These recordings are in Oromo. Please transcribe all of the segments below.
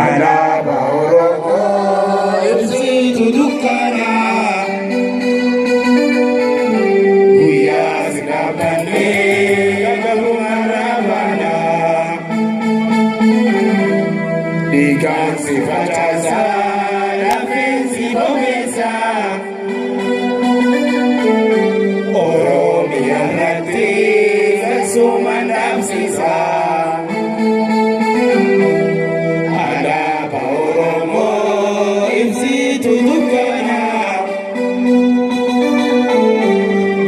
Alabaa oromoo ibsituu dukkana guyyaa sinabannee gabuma raabana dhiigaan si facaasa lafeensi bobeessa oromiyaa irratti sassuuma dhaabsisa.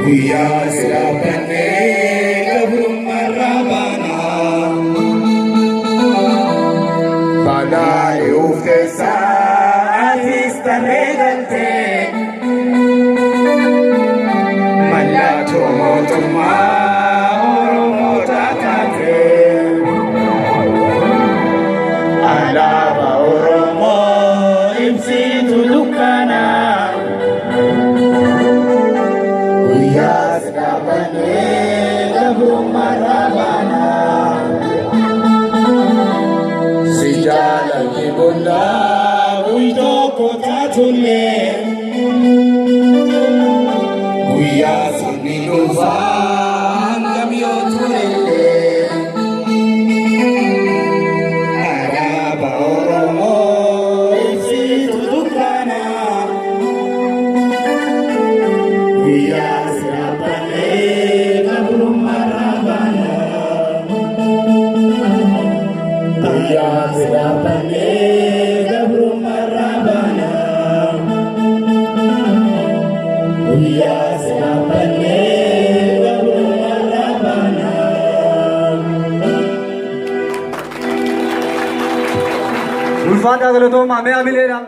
Guyyaa sinabannee gabrummaa raabana baadhaa eeguuf teessaa atiis tarree galtee mallattoo mootummaa oromoo taatee alaabaa oromoo ibsituu dukkana. Sijaalani bunda buitoo kotaatulee guyyaa sunni dhufaan gamyoo turellee alaabaa oromoo ibsituu dukkana guyyaa sinabannee gabrummaa raabana. Guyyaa sinabannee gabrummaa raabana guyyaa sinabannee gabrummaa raabana. Ulfaadhaa galatooma amee amileedha.